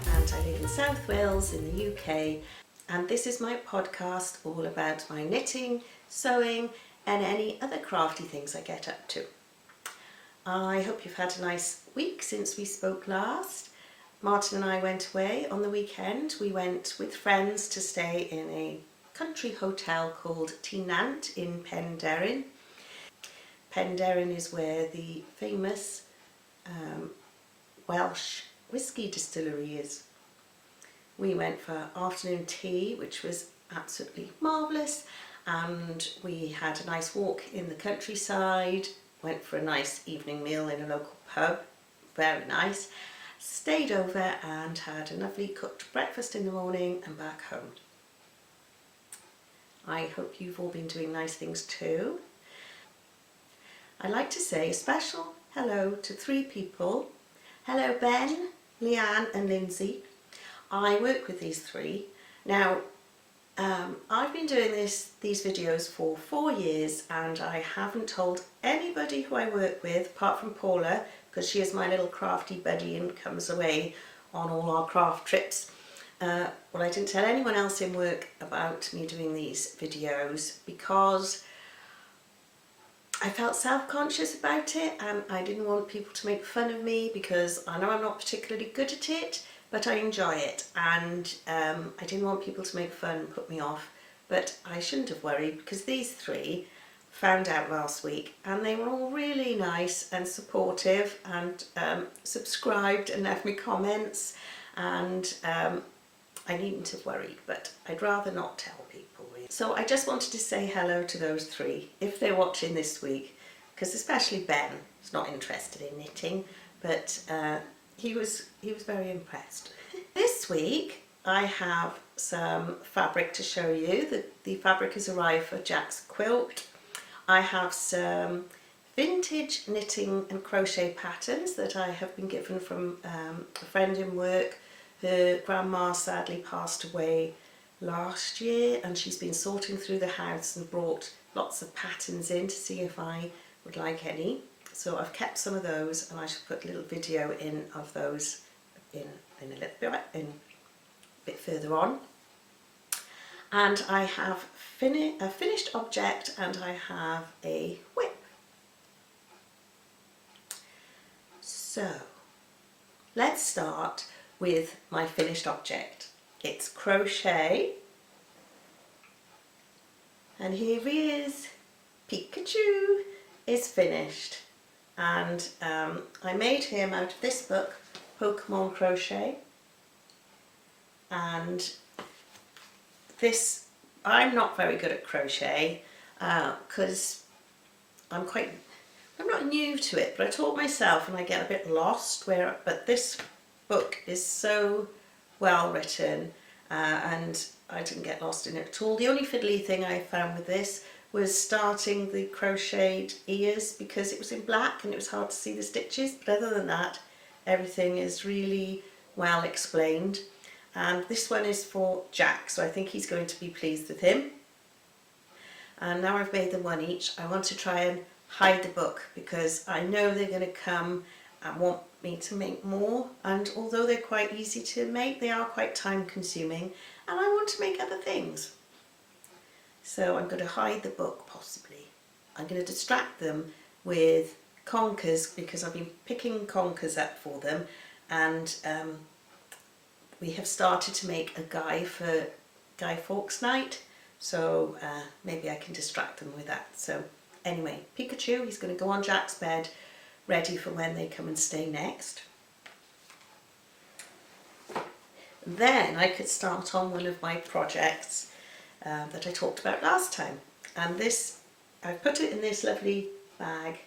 and I live in South Wales in the UK, and this is my podcast all about my knitting, sewing and any other crafty things I get up to. I hope you've had a nice week since we spoke last. Martin and I went away on the weekend. We went with friends to stay in a country hotel called Nant in Penderyn. Penderyn is where the famous Welsh whiskey distillery is. We went for afternoon tea, which was absolutely marvellous, and we had a nice walk in the countryside, went for a nice evening meal in a local pub, very nice, stayed over and had a lovely cooked breakfast in the morning and back home. I hope you've all been doing nice things too. I'd like to say a special hello to 3 people. Hello Ben, Leanne and Lindsay. I work with these 3. Now, I've been doing these videos for 4 years and I haven't told anybody who I work with apart from Paula, because she is my little crafty buddy and comes away on all our craft trips. Well, I didn't tell anyone else in work about me doing these videos because I felt self-conscious about it, and I didn't want people to make fun of me because I know I'm not particularly good at it, but I enjoy it, and I didn't want people to make fun and put me off. But I shouldn't have worried, because these 3 found out last week and they were all really nice and supportive and subscribed and left me comments, and I needn't have worried, but I'd rather not tell people. So I just wanted to say hello to those 3 if they're watching this week, because especially Ben is not interested in knitting, but he was very impressed. This week I have some fabric to show you. The fabric has arrived for Jack's quilt. I have some vintage knitting and crochet patterns that I have been given from a friend in work. Her grandma sadly passed away last year, and she's been sorting through the house and brought lots of patterns in to see if I would like any. So I've kept some of those, and I shall put a little video in of those in a bit further on. And I have a finished object, and I have a whip. So let's start with my finished object. It's crochet, and here he is. Pikachu is finished, and I made him out of this book, Pokemon Crochet. And this, I'm not very good at crochet because I'm not new to it, but I taught myself and I get a bit lost. But this book is so well written and I didn't get lost in it at all. The only fiddly thing I found with this was starting the crocheted ears, because it was in black and it was hard to see the stitches, but other than that everything is really well explained. And this one is for Jack, so I think he's going to be pleased with him. And now I've made them one each, I want to try and hide the book, because I know they're going to come and want me to make more, and although they're quite easy to make, they are quite time consuming, and I want to make other things. So I'm going to hide the book possibly. I'm going to distract them with conkers, because I've been picking conkers up for them, and we have started to make a guy for Guy Fawkes night, so maybe I can distract them with that. So anyway, Pikachu, he's going to go on Jack's bed, ready for when they come and stay next. Then I could start on one of my projects that I talked about last time, and this, I've put it in this lovely bag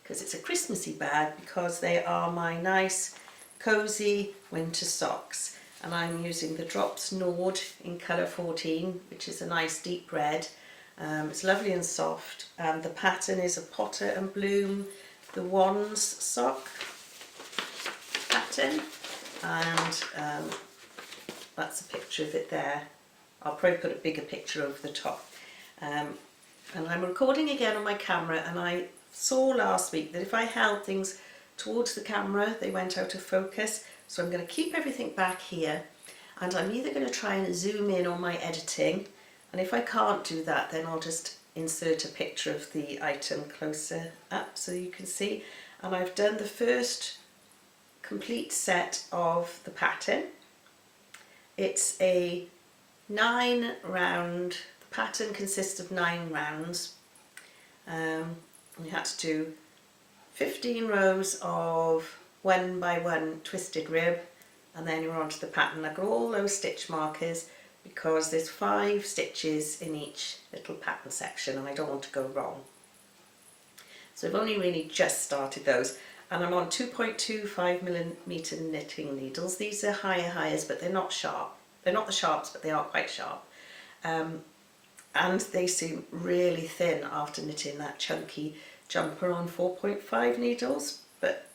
because it's a Christmassy bag, because they are my nice cozy winter socks, and I'm using the Drops Nord in colour 14, which is a nice deep red. It's lovely and soft, and the pattern is a Potter and Bloom, the Wands sock pattern, and that's a picture of it there. I'll probably put a bigger picture over the top. And I'm recording again on my camera, and I saw last week that if I held things towards the camera they went out of focus, So I'm going to keep everything back here, and I'm either going to try and zoom in on my editing, and if I can't do that then I'll just insert a picture of the item closer up so you can see. And I've done the first complete set of the pattern. It's a 9 round, the pattern consists of 9 rounds. We had to do 15 rows of 1 by 1 twisted rib, and then you're onto the pattern. I've got all those stitch markers because there's 5 stitches in each little pattern section and I don't want to go wrong. So I've only really just started those, and I'm on 2.25mm knitting needles. These are higher but they're not sharp. They're not the sharps, but they are quite sharp. And they seem really thin after knitting that chunky jumper on 4.5 needles, but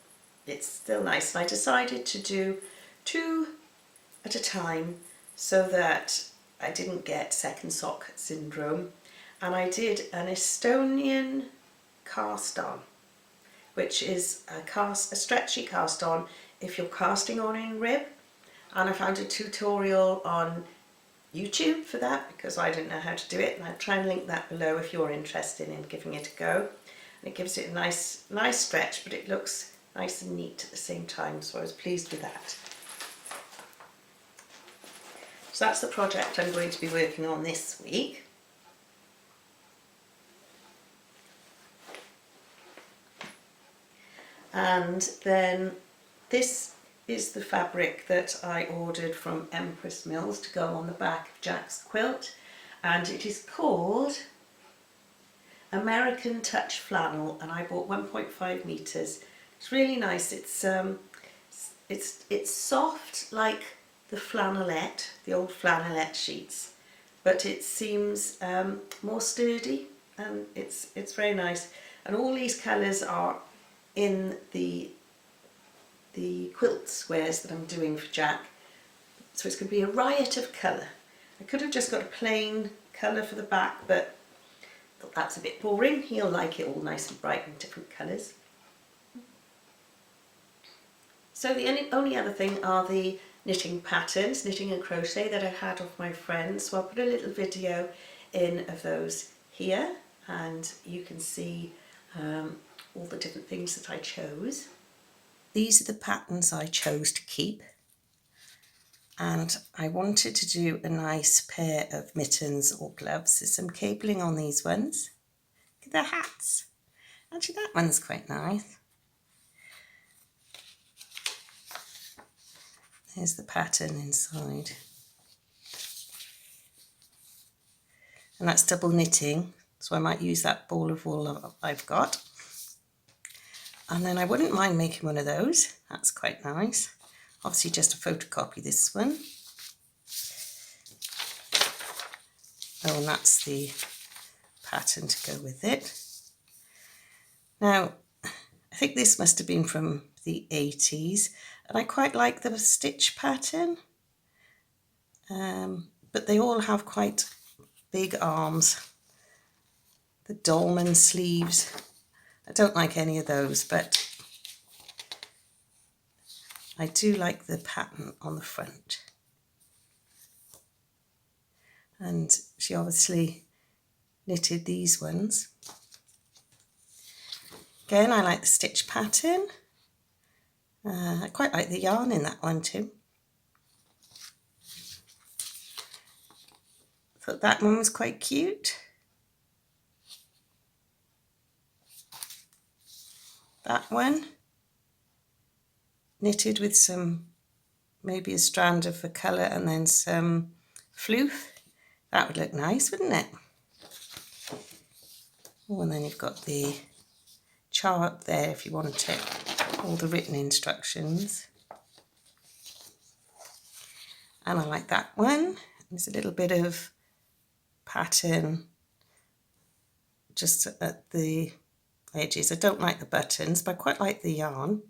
it's still nice. And I decided to do 2 at a time so that I didn't get second sock syndrome. And I did an Estonian cast on, which is a stretchy cast on if you're casting on in rib. And I found a tutorial on YouTube for that because I didn't know how to do it, and I'll try and link that below if you're interested in giving it a go. And it gives it a nice stretch, but it looks nice and neat at the same time, so I was pleased with that. So that's the project I'm going to be working on this week. And then this is the fabric that I ordered from Empress Mills to go on the back of Jack's quilt, and it is called American Touch Flannel, and I bought 1.5 meters. It's really nice. It's soft like the flannelette, the old flannelette sheets, but it seems more sturdy, and it's very nice. And all these colours are in the quilt squares that I'm doing for Jack, so it's going to be a riot of colour. I could have just got a plain colour for the back, but I thought that's a bit boring. He'll like it all nice and bright in different colours. So the only other thing are the knitting patterns, knitting and crochet, that I had off my friends. So I'll put a little video in of those here, and you can see all the different things that I chose. These are the patterns I chose to keep, and I wanted to do a nice pair of mittens or gloves. There's some cabling on these ones. Look at the hats. Actually, that one's quite nice. There's the pattern inside. And that's double knitting, so I might use that ball of wool I've got. And then I wouldn't mind making one of those. That's quite nice. Obviously just a photocopy this one. Oh, and that's the pattern to go with it. Now, I think this must have been from the 80s, and I quite like the stitch pattern. But they all have quite big arms. The dolman sleeves. I don't like any of those, but I do like the pattern on the front. And she obviously knitted these ones. Again, I like the stitch pattern. I quite like the yarn in that one too. Thought that one was quite cute. That one, knitted with some, maybe a strand of the colour and then some floof. That would look nice, wouldn't it? Oh, and then you've got the chart there if you want it, all the written instructions. And I like that one. There's a little bit of pattern just at the edges. I don't like the buttons, but I quite like the yarn.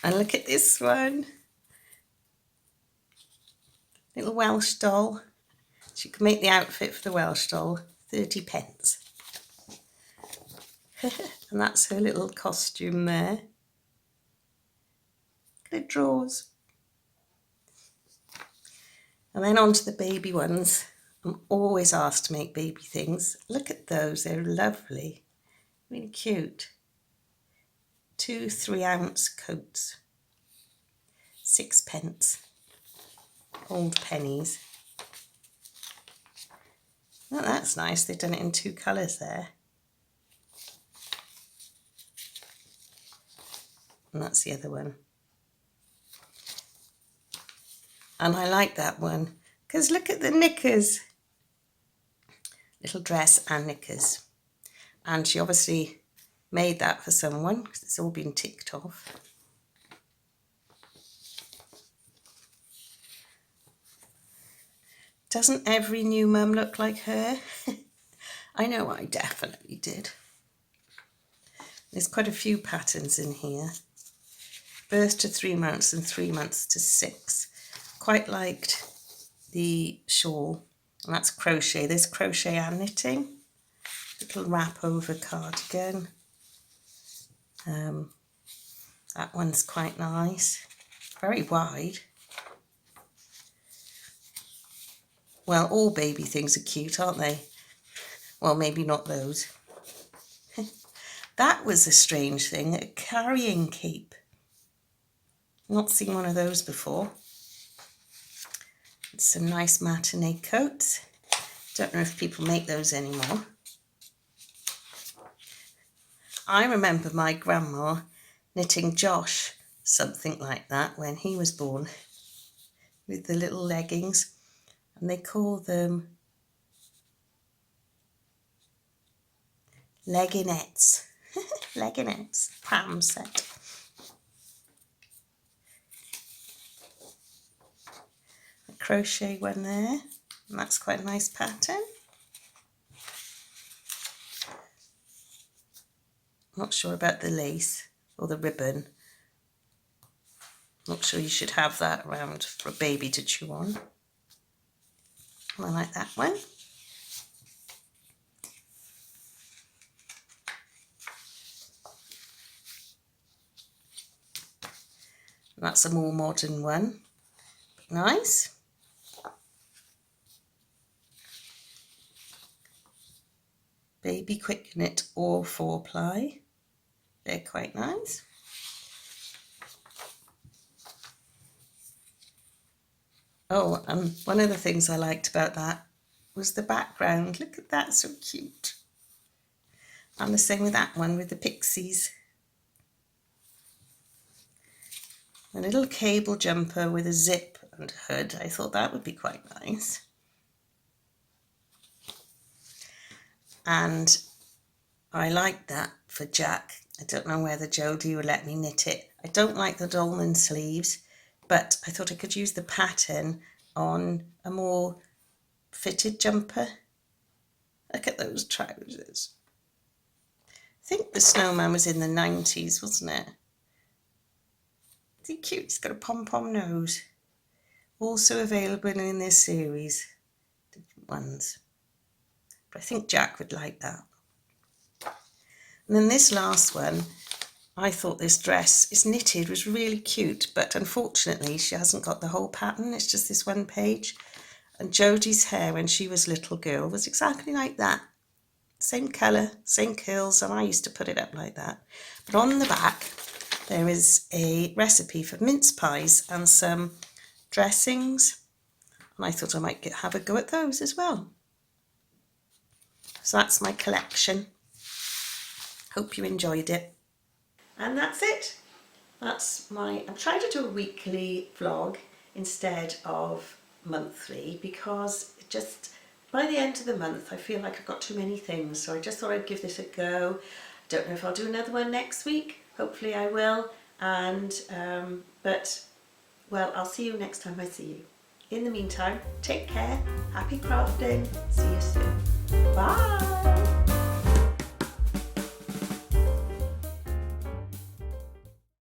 And look at this one. Little Welsh doll. So you can make the outfit for the Welsh doll, 30p. And that's her little costume there. chocolate drawers. And then on to the baby ones. I'm always asked to make baby things. Look at those, they're lovely. Really cute. 2 3-ounce coats. 6p. Old pennies. Oh, that's nice. They've done it in 2 colours there. And that's the other one. And I like that one because look at the knickers. Little dress and knickers. And she obviously made that for someone because it's all been ticked off. Doesn't every new mum look like her? I know I definitely did. There's quite a few patterns in here. Birth to 3 months and 3 months to 6. Quite liked the shawl, and that's crochet. There's crochet and knitting. Little wrap over cardigan. That one's quite nice. Very wide. Well, all baby things are cute, aren't they? Well, maybe not those. That was a strange thing, a carrying cape. Not seen one of those before. Some nice matinee coats. Don't know if people make those anymore. I remember my grandma knitting Josh something like that when he was born, with the little leggings, and they call them legginettes. Legginettes, pram set. Crochet one there, and that's quite a nice pattern. Not sure about the lace or the ribbon. Not sure you should have that around for a baby to chew on. I like that one. And that's a more modern one. Nice. Baby quick knit or 4-ply. They're quite nice. Oh, and one of the things I liked about that was the background. Look at that, so cute. And the same with that one with the pixies. A little cable jumper with a zip and hood. I thought that would be quite nice. And I like that for Jack. I don't know whether Jodie will let me knit it. I don't like the dolman sleeves, but I thought I could use the pattern on a more fitted jumper. Look at those trousers. I think the snowman was in the 90s, wasn't it? Isn't he cute? He's got a pom-pom nose. Also available in this series, different ones. But I think Jack would like that. And then this last one, I thought this dress is knitted, was really cute, but unfortunately she hasn't got the whole pattern. It's just this one page. And Jodie's hair when she was a little girl was exactly like that. Same colour, same curls, and I used to put it up like that. But on the back, there is a recipe for mince pies and some dressings. And I thought I might have a go at those as well. So that's my collection. Hope you enjoyed it. And that's it. I'm trying to do a weekly vlog instead of monthly because it just, by the end of the month, I feel like I've got too many things. So I just thought I'd give this a go. Don't know if I'll do another one next week. Hopefully I will. And, well, I'll see you next time I see you. In the meantime, take care. Happy crafting. See you soon. Bye.